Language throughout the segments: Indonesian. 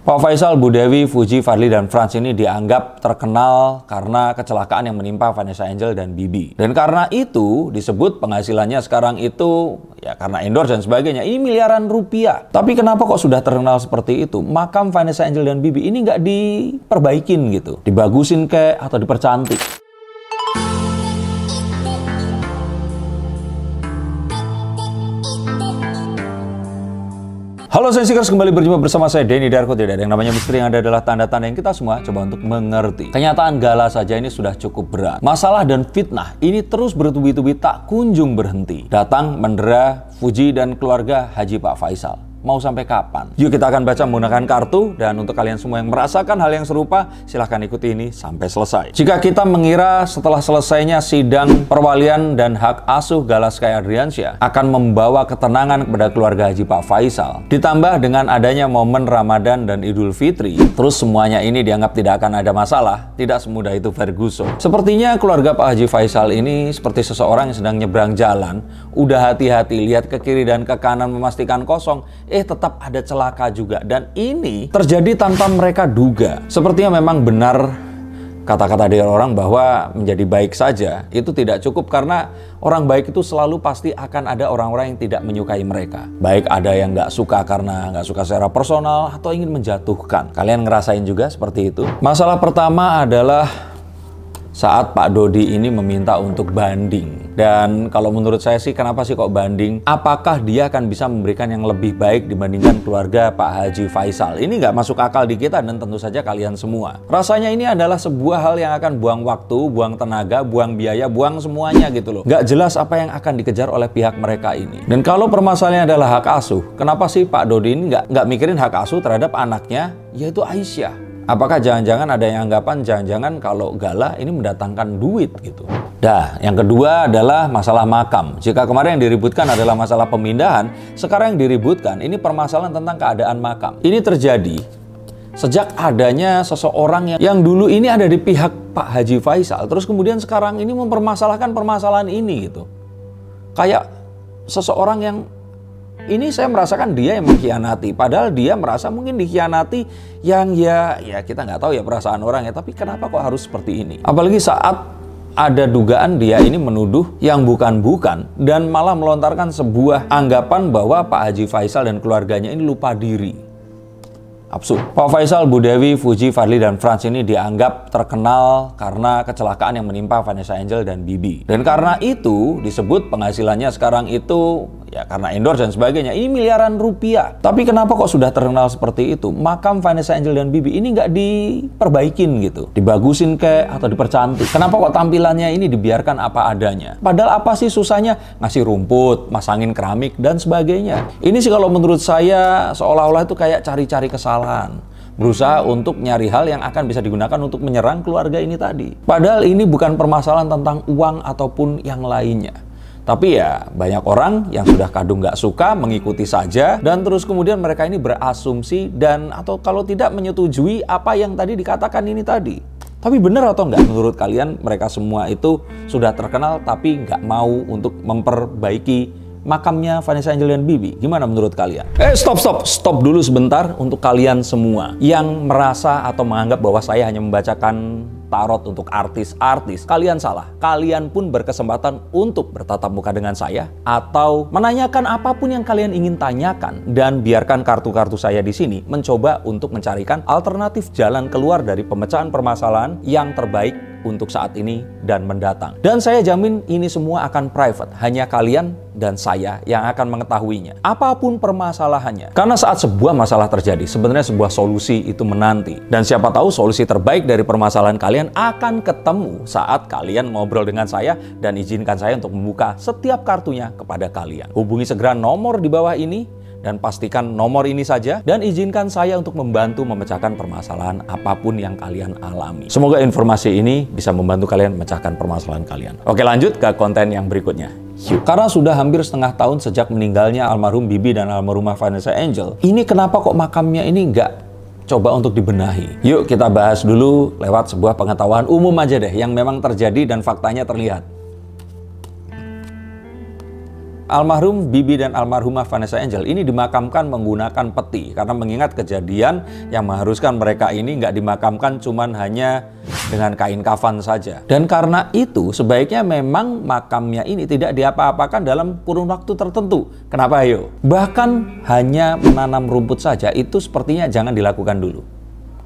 Pak Faisal, Bu Dewi, Fuji, Fadly, dan Franz ini dianggap terkenal karena kecelakaan yang menimpa Vanessa Angel dan Bibi. Dan karena itu disebut penghasilannya sekarang itu ya karena endorse dan sebagainya ini miliaran rupiah. Tapi kenapa kok sudah terkenal seperti itu? Makam Vanessa Angel dan Bibi ini nggak diperbaikin gitu, dibagusin kayak atau dipercantik. Halo Sensikers, kembali berjumpa bersama saya Denny Darko. Tidak ada yang namanya misteri, yang ada adalah tanda-tanda yang kita semua coba untuk mengerti. Kenyataan gala saja ini sudah cukup berat. Masalah dan fitnah ini terus bertubi-tubi tak kunjung berhenti. Datang mendera Fuji dan keluarga Haji Pak Faisal. Mau sampai kapan? Yuk kita akan baca menggunakan kartu, dan untuk kalian semua yang merasakan hal yang serupa, silahkan ikuti ini sampai selesai. Jika kita mengira setelah selesainya sidang perwalian dan hak asuh Gala Sky Adriansyah akan membawa ketenangan kepada keluarga Haji Pak Faisal, ditambah dengan adanya momen Ramadan dan Idul Fitri, terus semuanya ini dianggap tidak akan ada masalah, tidak semudah itu Ferguson. Sepertinya keluarga Pak Haji Faisal ini seperti seseorang yang sedang nyebrang jalan, udah hati-hati lihat ke kiri dan ke kanan memastikan kosong, tetap ada celaka juga, dan ini terjadi tanpa mereka duga. Sepertinya memang benar kata-kata dari orang bahwa menjadi baik saja itu tidak cukup, karena orang baik itu selalu pasti akan ada orang-orang yang tidak menyukai mereka. Baik ada yang nggak suka karena nggak suka secara personal atau ingin menjatuhkan. Kalian ngerasain juga seperti itu? Masalah pertama adalah saat Pak Dodi ini meminta untuk banding. Dan kalau menurut saya sih, kenapa sih kok banding? Apakah dia akan bisa memberikan yang lebih baik dibandingkan keluarga Pak Haji Faisal? Ini nggak masuk akal di kita dan tentu saja kalian semua. Rasanya ini adalah sebuah hal yang akan buang waktu, buang tenaga, buang biaya, buang semuanya gitu loh. Nggak jelas apa yang akan dikejar oleh pihak mereka ini. Dan kalau permasalahannya adalah hak asuh, kenapa sih Pak Dodi ini nggak mikirin hak asuh terhadap anaknya, yaitu Aisyah? Apakah jangan-jangan ada yang anggapan jangan-jangan kalau Gala ini mendatangkan duit gitu? Dah, yang kedua adalah masalah makam. Jika kemarin yang diributkan adalah masalah pemindahan, sekarang yang diributkan ini permasalahan tentang keadaan makam. Ini terjadi sejak adanya seseorang yang dulu ini ada di pihak Pak Haji Faisal, terus kemudian sekarang ini mempermasalahkan permasalahan ini gitu. Kayak seseorang yang ini saya merasakan dia yang mengkhianati, padahal dia merasa mungkin dikhianati, yang ya kita nggak tahu ya perasaan orang ya, tapi kenapa kok harus seperti ini? Apalagi saat ada dugaan dia ini menuduh yang bukan-bukan dan malah melontarkan sebuah anggapan bahwa Pak Haji Faisal dan keluarganya ini lupa diri. Absurd. Pak Faisal, Bu Dewi, Fuji, Fadly, dan Franz ini dianggap terkenal karena kecelakaan yang menimpa Vanessa Angel dan Bibi. Dan karena itu disebut penghasilannya sekarang itu ya karena endorse dan sebagainya ini miliaran rupiah. Tapi kenapa kok sudah terkenal seperti itu? Makam Vanessa Angel dan Bibi ini nggak diperbaikin gitu, dibagusin kayak atau dipercantik. Kenapa kok tampilannya ini dibiarkan apa adanya? Padahal apa sih susahnya ngasih rumput, masangin keramik dan sebagainya? Ini sih kalau menurut saya seolah-olah itu kayak cari-cari kesalahan. Berusaha untuk nyari hal yang akan bisa digunakan untuk menyerang keluarga ini tadi. Padahal ini bukan permasalahan tentang uang ataupun yang lainnya. Tapi ya banyak orang yang sudah kadung nggak suka, mengikuti saja, dan terus kemudian mereka ini berasumsi dan atau kalau tidak menyetujui apa yang tadi dikatakan ini tadi. Tapi benar atau enggak menurut kalian mereka semua itu sudah terkenal tapi nggak mau untuk memperbaiki makamnya Vanessa Angel dan Bibi? Gimana menurut kalian? Stop dulu sebentar untuk kalian semua yang merasa atau menganggap bahwa saya hanya membacakan tarot untuk artis-artis. Kalian salah. Kalian pun berkesempatan untuk bertatap muka dengan saya atau menanyakan apapun yang kalian ingin tanyakan, dan biarkan kartu-kartu saya di sini mencoba untuk mencarikan alternatif jalan keluar dari pemecahan permasalahan yang terbaik untuk saat ini dan mendatang. Dan saya jamin ini semua akan private, hanya kalian dan saya yang akan mengetahuinya. Apapun permasalahannya. Karena saat sebuah masalah terjadi, sebenarnya sebuah solusi itu menanti. Dan siapa tahu solusi terbaik dari permasalahan kalian akan ketemu saat kalian ngobrol dengan saya dan izinkan saya untuk membuka setiap kartunya kepada kalian. Hubungi segera nomor di bawah ini dan pastikan nomor ini saja, dan izinkan saya untuk membantu memecahkan permasalahan apapun yang kalian alami. Semoga informasi ini bisa membantu kalian memecahkan permasalahan kalian. Oke, lanjut ke konten yang berikutnya. Yuk. Karena sudah hampir setengah tahun sejak meninggalnya almarhum Bibi dan almarhumah Vanessa Angel, ini kenapa kok makamnya ini nggak coba untuk dibenahi? Yuk kita bahas dulu lewat sebuah pengetahuan umum aja deh, yang memang terjadi dan faktanya terlihat. Almarhum Bibi dan almarhumah Vanessa Angel ini dimakamkan menggunakan peti karena mengingat kejadian yang mengharuskan mereka ini nggak dimakamkan cuman hanya dengan kain kafan saja. Dan karena itu sebaiknya memang makamnya ini tidak diapa-apakan dalam kurun waktu tertentu. Kenapa ayo? Bahkan hanya menanam rumput saja itu sepertinya jangan dilakukan dulu.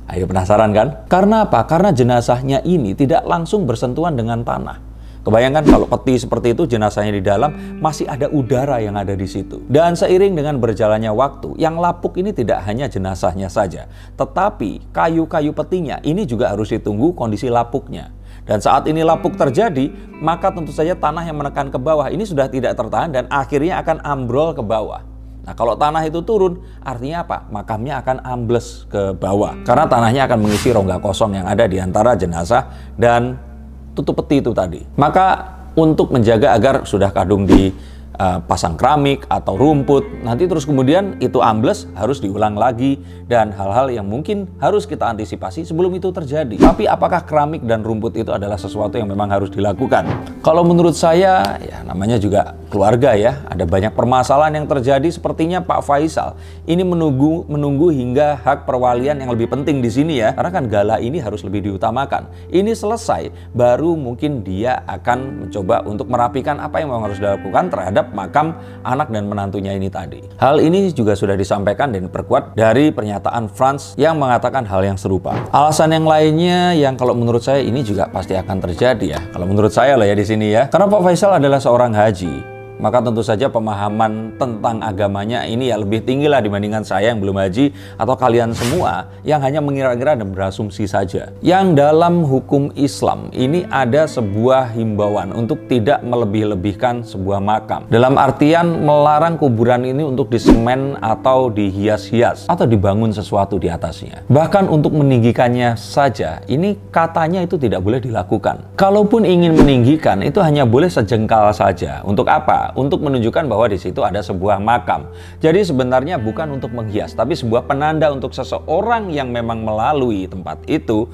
Ayo, penasaran kan? Karena apa? Karena jenazahnya ini tidak langsung bersentuhan dengan tanah. Kebayangkan kalau peti seperti itu, jenazahnya di dalam, masih ada udara yang ada di situ. Dan seiring dengan berjalannya waktu, yang lapuk ini tidak hanya jenazahnya saja, tetapi kayu-kayu petinya ini juga harus ditunggu kondisi lapuknya. Dan saat ini lapuk terjadi, maka tentu saja tanah yang menekan ke bawah ini sudah tidak tertahan dan akhirnya akan ambrol ke bawah. Nah, kalau tanah itu turun, artinya apa? Makamnya akan ambles ke bawah. Karena tanahnya akan mengisi rongga kosong yang ada di antara jenazah dan tutup peti itu tadi. Maka untuk menjaga agar sudah kadung pasang keramik atau rumput, nanti terus kemudian itu ambles, harus diulang lagi, dan hal-hal yang mungkin harus kita antisipasi sebelum itu terjadi. Tapi apakah keramik dan rumput itu adalah sesuatu yang memang harus dilakukan? Kalau menurut saya, ya namanya juga keluarga ya, ada banyak permasalahan yang terjadi. Sepertinya Pak Faisal ini menunggu hingga hak perwalian yang lebih penting di sini ya, karena kan gala ini harus lebih diutamakan. Ini selesai, baru mungkin dia akan mencoba untuk merapikan apa yang memang harus dilakukan terhadap makam anak dan menantunya ini tadi. Hal ini juga sudah disampaikan dan diperkuat dari pernyataan Frans yang mengatakan hal yang serupa. Alasan yang lainnya yang kalau menurut saya ini juga pasti akan terjadi ya. Kalau menurut saya lah ya di sini ya. Karena Pak Faisal adalah seorang haji, maka tentu saja pemahaman tentang agamanya ini ya lebih tinggi lah dibandingkan saya yang belum haji atau kalian semua yang hanya mengira-ngira dan berasumsi saja. Yang dalam hukum Islam ini ada sebuah himbauan untuk tidak melebih-lebihkan sebuah makam. Dalam artian melarang kuburan ini untuk disemen atau dihias-hias atau dibangun sesuatu di atasnya. Bahkan untuk meninggikannya saja ini katanya itu tidak boleh dilakukan. Kalaupun ingin meninggikan itu hanya boleh sejengkal saja. Untuk apa? Untuk menunjukkan bahwa di situ ada sebuah makam. Jadi sebenarnya bukan untuk menghias, tapi sebuah penanda untuk seseorang yang memang melalui tempat itu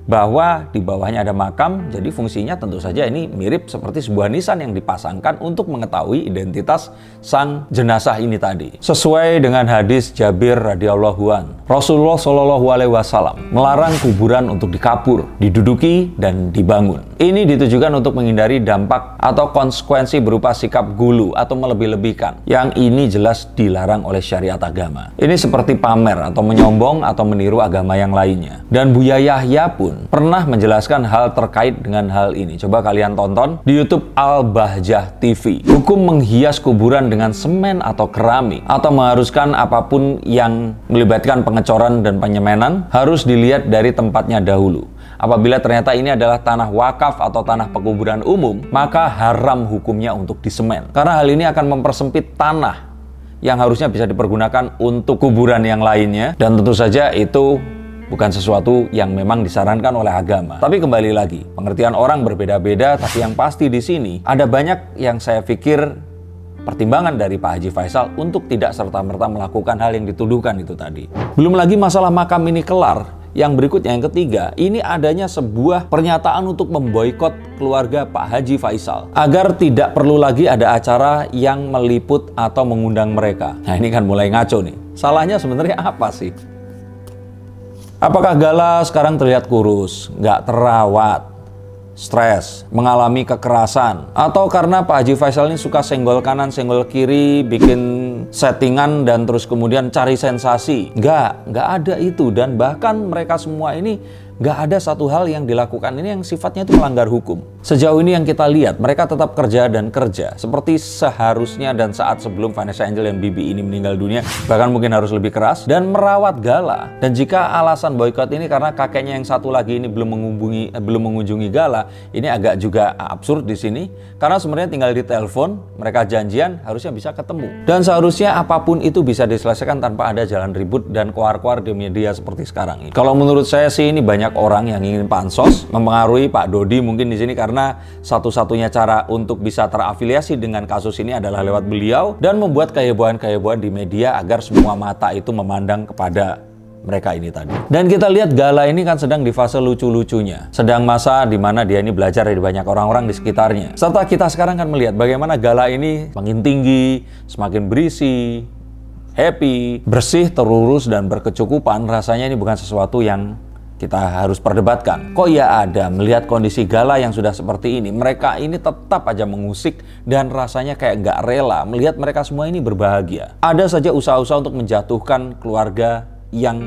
bahwa di bawahnya ada makam. Jadi fungsinya tentu saja ini mirip seperti sebuah nisan yang dipasangkan untuk mengetahui identitas sang jenazah ini tadi. Sesuai dengan hadis Jabir radhiyallahu an, Rasulullah shallallahu alaihi wasallam melarang kuburan untuk dikapur, diduduki dan dibangun. Ini ditujukan untuk menghindari dampak atau konsekuensi berupa sikap gulu atau melebih-lebihkan. Yang ini jelas dilarang oleh syariat agama. Ini seperti pamer atau menyombong atau meniru agama yang lainnya. Dan Buya Yahya pun pernah menjelaskan hal terkait dengan hal ini. Coba kalian tonton di YouTube Al-Bahjah TV. Hukum menghias kuburan dengan semen atau keramik atau mengharuskan apapun yang melibatkan pengecoran dan penyemenan harus dilihat dari tempatnya dahulu. Apabila ternyata ini adalah tanah wakaf atau tanah pekuburan umum, maka haram hukumnya untuk disemen. Karena hal ini akan mempersempit tanah yang harusnya bisa dipergunakan untuk kuburan yang lainnya. Dan tentu saja itu bukan sesuatu yang memang disarankan oleh agama. Tapi kembali lagi, pengertian orang berbeda-beda, tapi yang pasti di sini ada banyak yang saya pikir pertimbangan dari Pak Haji Faisal untuk tidak serta-merta melakukan hal yang dituduhkan itu tadi. Belum lagi masalah makam ini kelar. Yang berikutnya, yang ketiga, ini adanya sebuah pernyataan untuk memboikot keluarga Pak Haji Faisal agar tidak perlu lagi ada acara yang meliput atau mengundang mereka. Nah, ini kan mulai ngaco nih. Salahnya sebenarnya apa sih? Apakah Gala sekarang terlihat kurus, nggak terawat, stres, mengalami kekerasan, atau karena Pak Haji Faisal ini suka senggol kanan, senggol kiri, bikin settingan dan terus kemudian cari sensasi? Nggak ada itu. Dan bahkan mereka semua ini nggak ada satu hal yang dilakukan ini yang sifatnya itu melanggar hukum. Sejauh ini yang kita lihat, mereka tetap kerja dan kerja seperti seharusnya dan saat sebelum Vanessa Angel dan Bibi ini meninggal dunia, bahkan mungkin harus lebih keras dan merawat Gala. Dan jika alasan boykot ini karena kakeknya yang satu lagi ini belum mengunjungi Gala, ini agak juga absurd di sini karena sebenarnya tinggal ditelepon, mereka janjian, harusnya bisa ketemu. Dan seharusnya apapun itu bisa diselesaikan tanpa ada jalan ribut dan koar-koar di media seperti sekarang ini. Kalau menurut saya sih ini banyak orang yang ingin pansos mempengaruhi Pak Dodi mungkin di sini karena satu-satunya cara untuk bisa terafiliasi dengan kasus ini adalah lewat beliau dan membuat kehebohan-kehebohan di media agar semua mata itu memandang kepada mereka ini tadi. Dan kita lihat Gala ini kan sedang di fase lucu-lucunya. Sedang masa di mana dia ini belajar dari banyak orang-orang di sekitarnya. Serta kita sekarang kan melihat bagaimana Gala ini semakin tinggi, semakin berisi, happy, bersih, terurus, dan berkecukupan. Rasanya ini bukan sesuatu yang kita harus perdebatkan. Kok ya ada melihat kondisi Gala yang sudah seperti ini, mereka ini tetap aja mengusik dan rasanya kayak nggak rela melihat mereka semua ini berbahagia. Ada saja usaha-usaha untuk menjatuhkan keluarga yang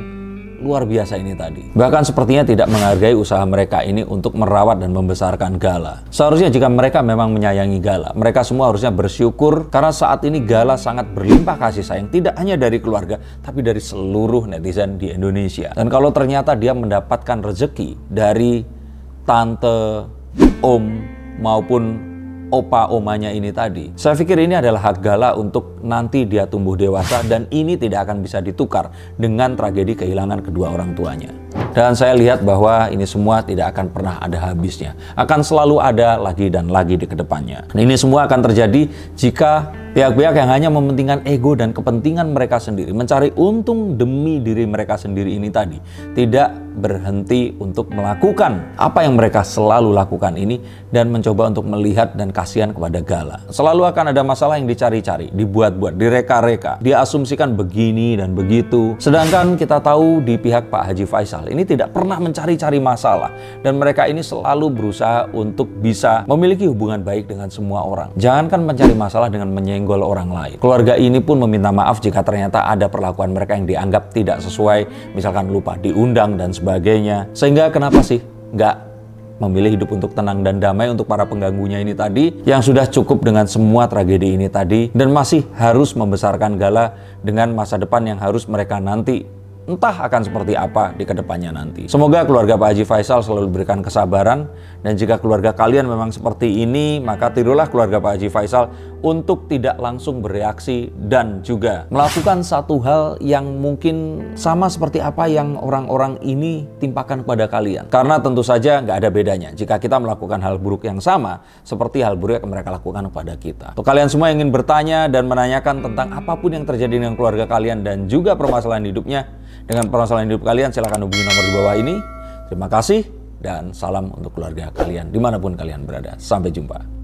luar biasa ini tadi. Bahkan sepertinya tidak menghargai usaha mereka ini untuk merawat dan membesarkan Gala. Seharusnya jika mereka memang menyayangi Gala, mereka semua harusnya bersyukur karena saat ini Gala sangat berlimpah kasih sayang, tidak hanya dari keluarga, tapi dari seluruh netizen di Indonesia. Dan kalau ternyata dia mendapatkan rezeki dari tante, om, maupun opa omanya ini tadi, saya pikir ini adalah hak Gala untuk nanti dia tumbuh dewasa, dan ini tidak akan bisa ditukar dengan tragedi kehilangan kedua orang tuanya. Dan saya lihat bahwa ini semua tidak akan pernah ada habisnya, akan selalu ada lagi dan lagi di kedepannya. Dan ini semua akan terjadi jika pihak-pihak yang hanya mementingkan ego dan kepentingan mereka sendiri, mencari untung demi diri mereka sendiri ini tadi, tidak berhenti untuk melakukan apa yang mereka selalu lakukan ini dan mencoba untuk melihat dan kasihan kepada Gala. Selalu akan ada masalah yang dicari-cari, dibuat-buat, direka-reka, diasumsikan begini dan begitu. Sedangkan kita tahu di pihak Pak Haji Faisal ini tidak pernah mencari-cari masalah, dan mereka ini selalu berusaha untuk bisa memiliki hubungan baik dengan semua orang. Jangankan mencari masalah dengan menyenggol orang lain. Keluarga ini pun meminta maaf jika ternyata ada perlakuan mereka yang dianggap tidak sesuai, misalkan lupa diundang dan sebagainya. Sehingga kenapa sih nggak memilih hidup untuk tenang dan damai untuk para pengganggunya ini tadi, yang sudah cukup dengan semua tragedi ini tadi, dan masih harus membesarkan Gala dengan masa depan yang harus mereka nanti entah akan seperti apa di kedepannya nanti. Semoga keluarga Pak Haji Faisal selalu diberikan kesabaran, dan jika keluarga kalian memang seperti ini, maka tirulah keluarga Pak Haji Faisal untuk tidak langsung bereaksi dan juga melakukan satu hal yang mungkin sama seperti apa yang orang-orang ini timpakan kepada kalian. Karena tentu saja nggak ada bedanya jika kita melakukan hal buruk yang sama seperti hal buruk yang mereka lakukan kepada kita. Untuk kalian semua yang ingin bertanya dan menanyakan tentang apapun yang terjadi dengan keluarga kalian dan juga permasalahan hidupnya, dengan permasalahan hidup kalian, silahkan hubungi nomor di bawah ini. Terima kasih dan salam untuk keluarga kalian dimanapun kalian berada. Sampai jumpa.